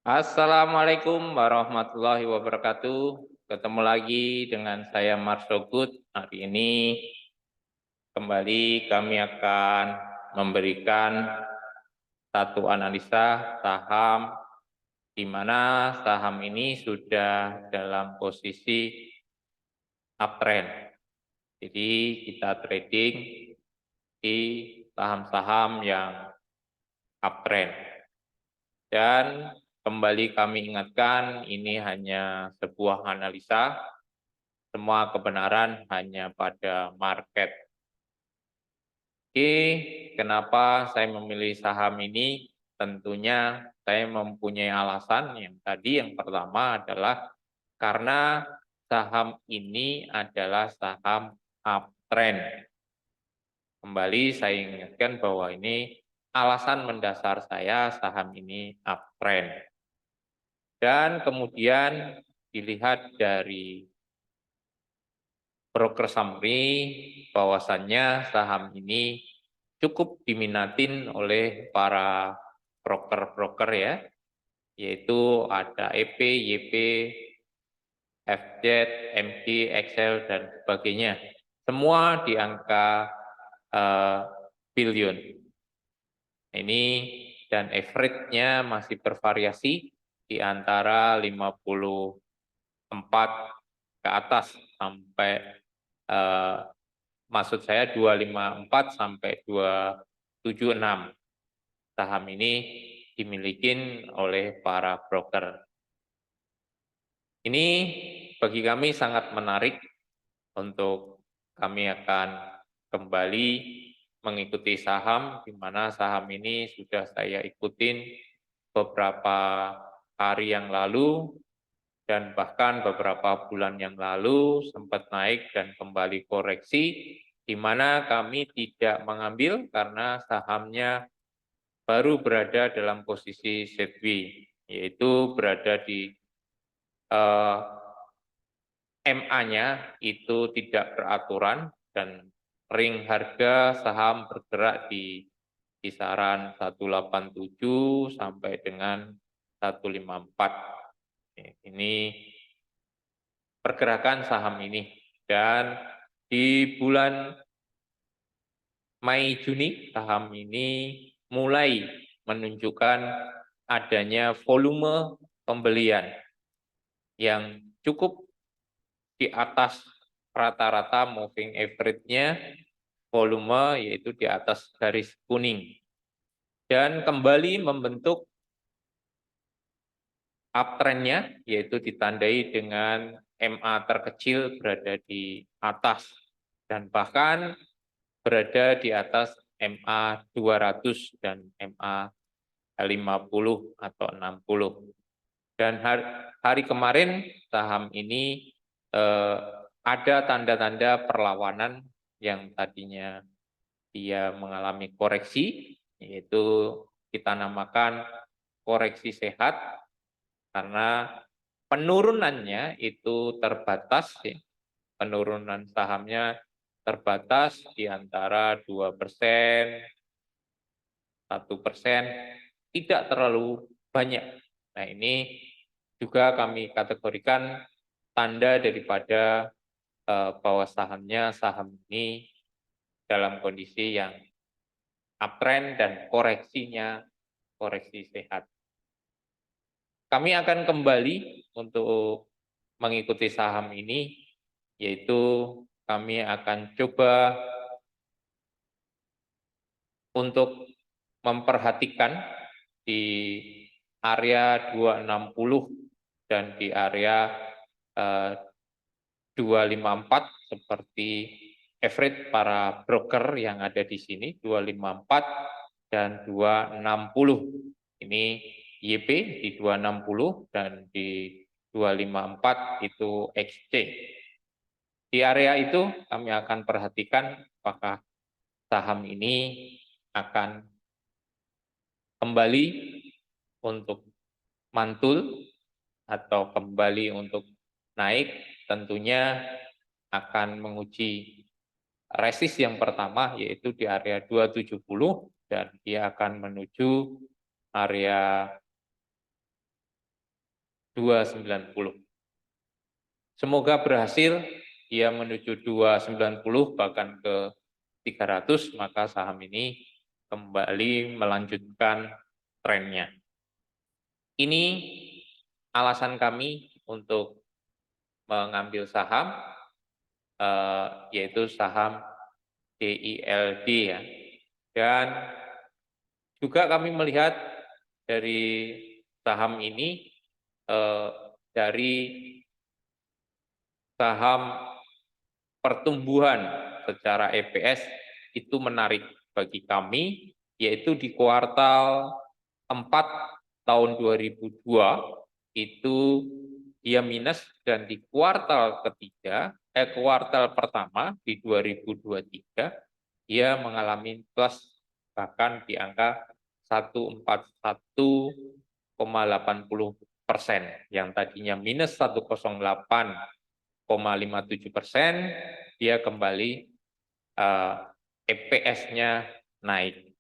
Assalamualaikum warahmatullahi wabarakatuh. Ketemu lagi dengan saya Marsogut. Hari ini kembali kami akan memberikan satu analisa saham di mana saham ini sudah dalam posisi uptrend. Jadi kita trading di saham-saham yang uptrend. Dan kembali kami ingatkan, ini hanya sebuah analisa, semua kebenaran hanya pada market. Oke, kenapa saya memilih saham ini? Tentunya saya mempunyai alasan. Yang pertama adalah karena saham ini adalah saham uptrend. Kembali saya ingatkan bahwa ini alasan mendasar saya saham ini uptrend. Dan kemudian dilihat dari broker summary bahwasannya saham ini cukup diminatin oleh para broker-broker ya, yaitu ada EP, YP, FZ, MG, Excel, dan sebagainya. Semua di angka billion. Ini dan average-nya masih bervariasi di antara 54 ke atas sampai maksud saya 254 sampai 276. Saham ini dimiliki oleh para broker. Ini bagi kami sangat menarik untuk kami akan kembali mengikuti saham, di mana saham ini sudah saya ikutin beberapa hari yang lalu, dan bahkan beberapa bulan yang lalu sempat naik dan kembali koreksi, di mana kami tidak mengambil karena sahamnya baru berada dalam posisi sideways, yaitu berada di MA-nya itu tidak beraturan dan ring harga saham bergerak di kisaran 187 sampai dengan 154. Ini pergerakan saham ini. Dan di bulan Mei Juni saham ini mulai menunjukkan adanya volume pembelian yang cukup di atas rata-rata moving average-nya, volume yaitu di atas garis kuning, dan kembali membentuk uptrend-nya yaitu ditandai dengan MA terkecil berada di atas dan bahkan berada di atas MA 200 dan MA 50 atau 60. Dan hari kemarin saham ini ada tanda-tanda perlawanan yang tadinya dia mengalami koreksi, yaitu kita namakan koreksi sehat, karena penurunannya itu terbatas, ya. Penurunan sahamnya terbatas di antara 2%, 1%, tidak terlalu banyak. Nah, ini juga kami kategorikan tanda daripada bahwa saham ini dalam kondisi yang uptrend dan koreksinya koreksi sehat. Kami akan kembali untuk mengikuti saham ini, yaitu kami akan coba untuk memperhatikan di area 260 dan di area 254 seperti average para broker yang ada di sini, 254 dan 260. Ini YP di 260 dan di 254 itu XC. Di area itu kami akan perhatikan apakah saham ini akan kembali untuk mantul atau kembali untuk naik. Tentunya akan menguji resist yang pertama yaitu di area 270 dan dia akan menuju area 290. Semoga berhasil dia menuju 290 bahkan ke 300, maka saham ini kembali melanjutkan trennya. Ini alasan kami untuk mengambil saham, yaitu saham DILD ya. Dan juga kami melihat dari saham ini, dari saham pertumbuhan secara EPS itu menarik bagi kami, yaitu di kuartal 4 tahun 2002 itu dia minus, dan di kuartal pertama di 2023 dia mengalami plus, bahkan di angka 141,80%, yang tadinya minus 108,57%, dia kembali EPS-nya naik.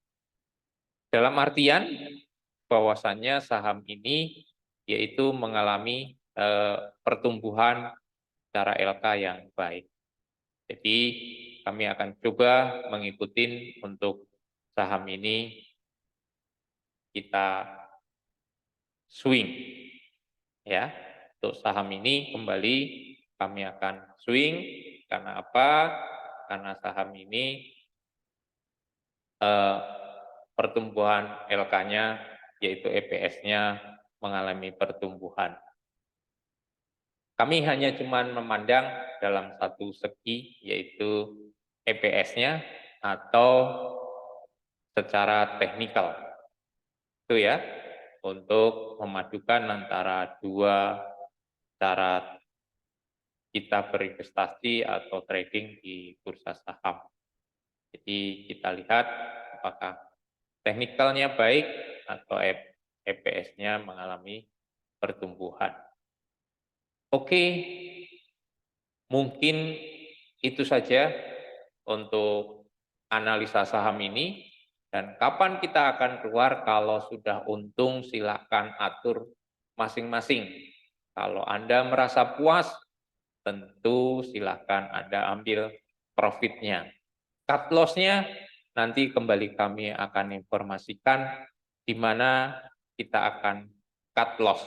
Dalam artian bahwasannya saham ini yaitu mengalami pertumbuhan secara LK yang baik. Jadi kami akan coba mengikuti untuk saham ini kita swing ya. Untuk saham ini kembali kami akan swing. Karena apa? Karena saham ini pertumbuhan LK-nya yaitu EPS-nya mengalami pertumbuhan. Kami hanya cuma memandang dalam satu segi, yaitu EPS-nya atau secara teknikal. Itu ya, untuk memadukan antara dua cara kita berinvestasi atau trading di bursa saham. Jadi kita lihat apakah teknikalnya baik atau EPS-nya mengalami pertumbuhan. Oke, mungkin itu saja untuk analisa saham ini. Dan kapan kita akan keluar? Kalau sudah untung silakan atur masing-masing. Kalau Anda merasa puas, tentu silakan Anda ambil profitnya. Cut loss-nya nanti kembali kami akan informasikan di mana kita akan cut loss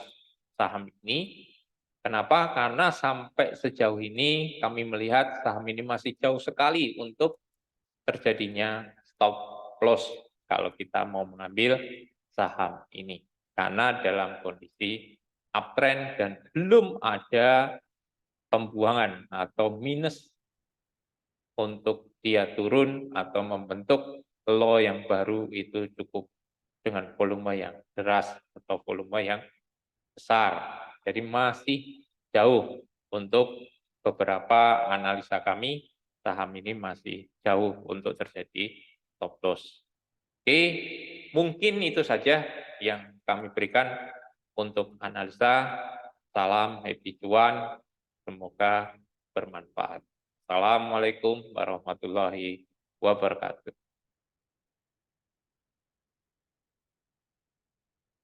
saham ini. Kenapa? Karena sampai sejauh ini kami melihat saham ini masih jauh sekali untuk terjadinya stop loss kalau kita mau mengambil saham ini. Karena dalam kondisi uptrend dan belum ada pembuangan atau minus untuk dia turun atau membentuk low yang baru itu cukup dengan volume yang deras atau volume yang besar. Jadi masih jauh untuk beberapa analisa kami, saham ini masih jauh untuk terjadi stop loss. Oke, mungkin itu saja yang kami berikan untuk analisa. Salam happy cuan, semoga bermanfaat. Assalamualaikum warahmatullahi wabarakatuh.